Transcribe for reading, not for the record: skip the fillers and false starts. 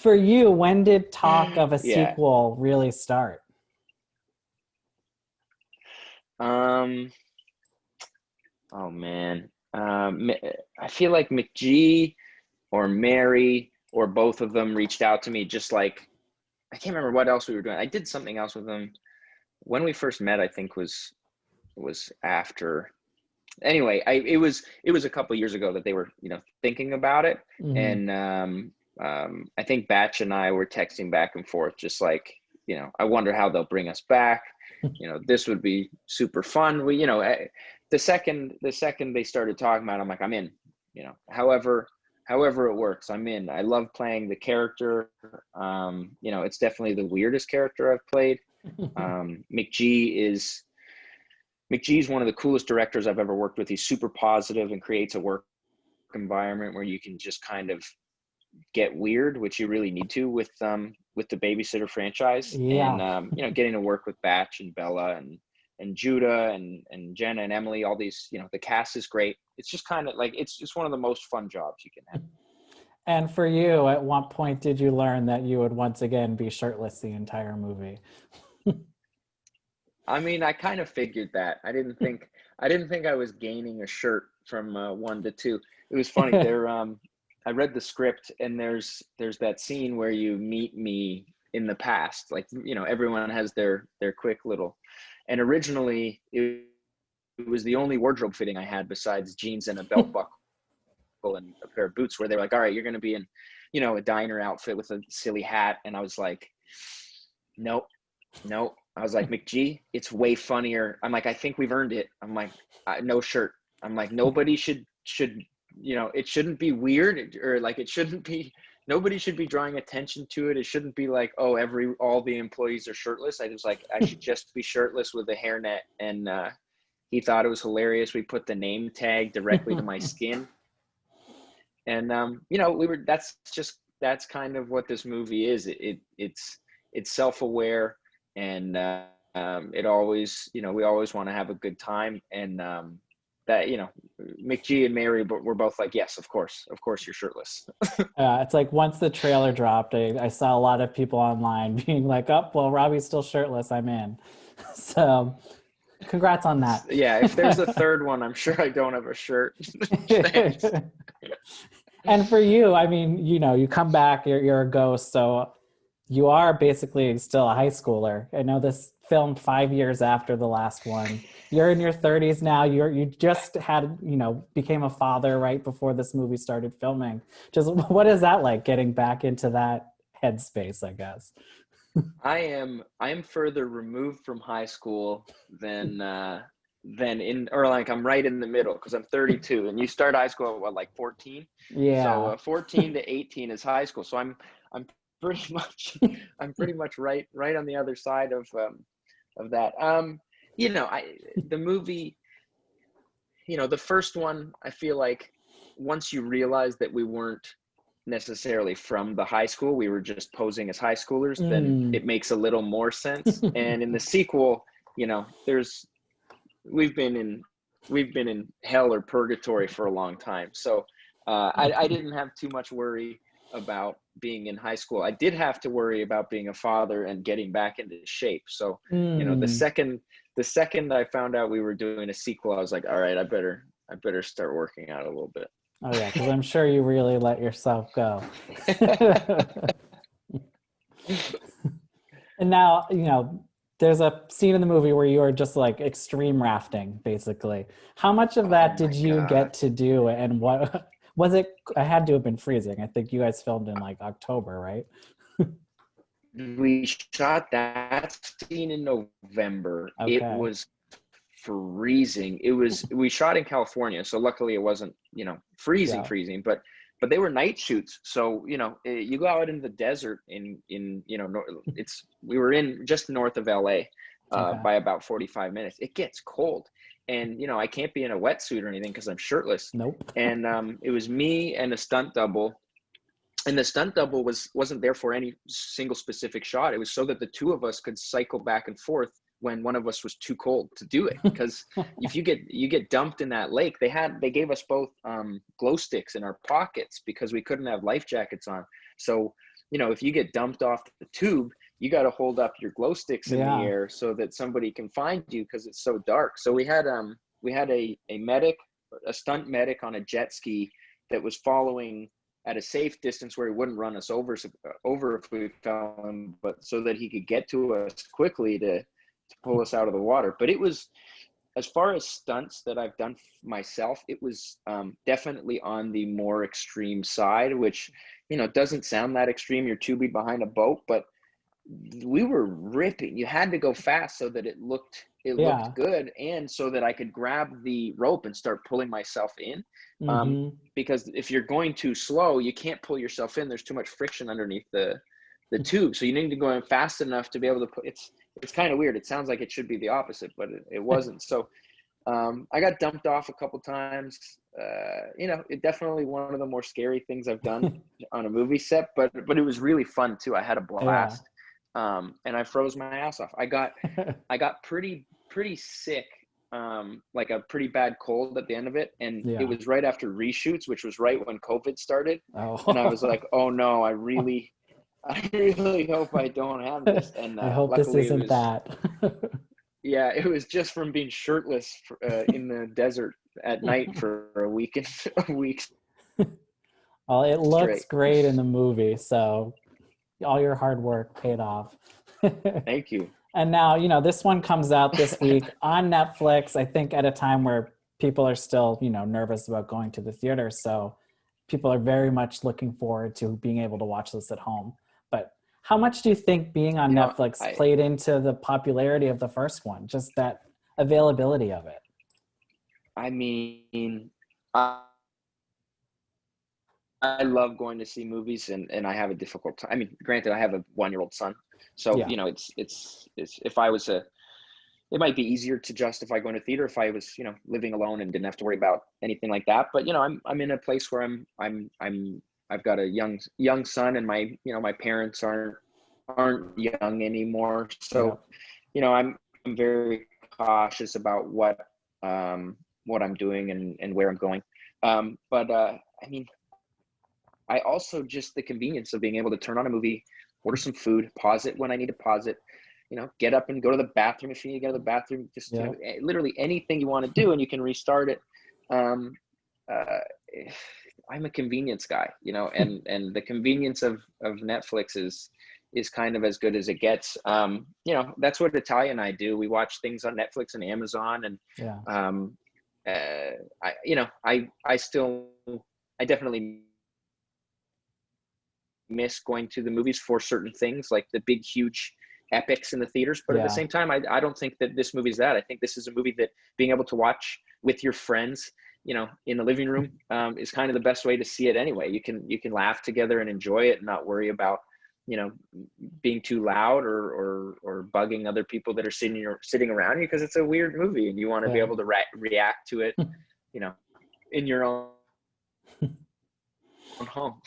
For you, when did talk of a Yeah. sequel really start? Um, oh man. I feel like McGee or Mary or both of them reached out to me just like I can't remember what else we were doing. I did something else with them when we first met. I think was after. Anyway, it was a couple years ago that they were thinking about it, Hmm. and I think Batch and I were texting back and forth, just like I wonder how they'll bring us back. This would be super fun. The second they started talking about it, I'm like, I'm in. However it works, I'm in. I love playing the character. It's definitely the weirdest character I've played. McGee is one of the coolest directors I've ever worked with. He's super positive and creates a work environment where you can just kind of get weird, which you really need to with the Babysitter franchise. And Yeah. getting to work with Batch and Bella and Judah and Jenna and Emily, all these, the cast is great. It's just kind of like it's just one of the most fun jobs you can have. And for you, at what point did you learn that you would once again be shirtless the entire movie? I mean, I kind of figured that. I didn't think I was gaining a shirt from one to two. It was funny. I read the script, and there's that scene where you meet me in the past. Like everyone has their quick little. And originally, it was the only wardrobe fitting I had besides jeans and a belt buckle and a pair of boots. Where they were like, "All right, you're going to be in, a diner outfit with a silly hat," and I was like, "Nope." No, I was like, McGee, it's way funnier. I'm like, I think we've earned it. I'm like, no shirt. I'm like, nobody should it shouldn't be weird, or like it shouldn't be. Nobody should be drawing attention to it. It shouldn't be like, oh, all the employees are shirtless. I was like, I should just be shirtless with a hairnet. And he thought it was hilarious. We put the name tag directly to my skin, and we were. That's kind of what this movie is. It's self-aware, and it always we always want to have a good time, and that McGee and Mary were both like, yes, of course you're shirtless. It's like once the trailer dropped, I saw a lot of people online being like, oh, well, Robbie's still shirtless. I'm in. So congrats on that. Yeah, if there's a third one, I'm sure I don't have a shirt. Thanks. And for you, I mean, you come back, you're a ghost. So you are basically still a high schooler. I know this filmed 5 years after the last one. You're in your 30s now. You just had, became a father right before this movie started filming. Just what is that like, getting back into that headspace, I guess? I am further removed from high school than in, or like I'm right in the middle, because I'm 32 and you start high school at what, like 14. So Yeah. 14 to 18 is high school. So I'm pretty much I'm pretty much right on the other side of that. The movie, the first one, I feel like once you realize that we weren't necessarily from the high school, we were just posing as high schoolers, then Mm. it makes a little more sense. And in the sequel, there's we've been in hell or purgatory for a long time. So I didn't have too much worry about being in high school. I did have to worry about being a father and getting back into shape. So the Mm. second I found out we were doing a sequel, I was like, all right, I better start working out a little bit. Oh yeah, because I'm sure you really let yourself go. And now, there's a scene in the movie where you are just like extreme rafting, basically. How much of Oh that did my you God. get to do, and what was it? I had to have been freezing. I think you guys filmed in like October, right? We shot that scene in November. It Okay. was freezing. We shot in California, so luckily it wasn't, freezing, Yeah. freezing, but they were night shoots. So, you go out in the desert we were in just north of LA Okay. by about 45 minutes. It gets cold, and, I can't be in a wetsuit or anything because I'm shirtless. Nope. And it was me and a stunt double, and the stunt double wasn't there for any single specific shot. It was so that the two of us could cycle back and forth when one of us was too cold to do it, because if you get dumped in that lake, they gave us both glow sticks in our pockets because we couldn't have life jackets on. So if you get dumped off the tube, you got to hold up your glow sticks in the air so that somebody can find you because it's so dark. So we had a medic, a stunt medic on a jet ski that was following at a safe distance where he wouldn't run us over if we fell in, but so that he could get to us quickly to pull us out of the water. But it was, as far as stunts that I've done myself, it was definitely on the more extreme side, which, doesn't sound that extreme. You're tubing behind a boat, but we were ripping. You had to go fast so that it looked good, and so that I could grab the rope and start pulling myself in. Because if you're going too slow, you can't pull yourself in. There's too much friction underneath the tube. So you need to go in fast enough to be able to put it's kind of weird. It sounds like it should be the opposite, but it wasn't. So I got dumped off a couple times. It definitely one of the more scary things I've done on a movie set, but it was really fun too. I had a blast. And I froze my ass off. I got pretty sick, like a pretty bad cold at the end of it. And it was right after reshoots, which was right when COVID started. And I was like, oh no, I really hope I don't have this. And I hope this isn't that. Yeah, it was just from being shirtless in the desert at night for a week. Well, it looks great in the movie, so all your hard work paid off. Thank you. And now, this one comes out this week on Netflix, I think at a time where people are still, nervous about going to the theater. So people are very much looking forward to being able to watch this at home. But how much do you think being on Netflix played into the popularity of the first one? Just that availability of it? I mean, I love going to see movies, and I have a difficult time. I mean, granted, I have a 1-year-old son, so it's if I was it might be easier to justify going to theater if I was, living alone and didn't have to worry about anything like that. But I'm in a place where I've got a young son, and my parents aren't young anymore, so I'm very cautious about what I'm doing and where I'm going. But I mean, I also just the convenience of being able to turn on a movie, order some food, pause it when I need to pause it, get up and go to the bathroom if you need to go to the bathroom, just literally anything you want to do, and you can restart it. I'm a convenience guy, and the convenience of Netflix is kind of as good as it gets. That's what Italia and I do. We watch things on Netflix and Amazon, and I definitely miss going to the movies for certain things, like the big, huge epics in the theaters. But at the same time, I don't think that this movie's that. I think this is a movie that being able to watch with your friends, in the living room, is kind of the best way to see it anyway. You can laugh together and enjoy it and not worry about, being too loud or bugging other people that are sitting around you, because it's a weird movie and you want to be able to react to it, in your own home.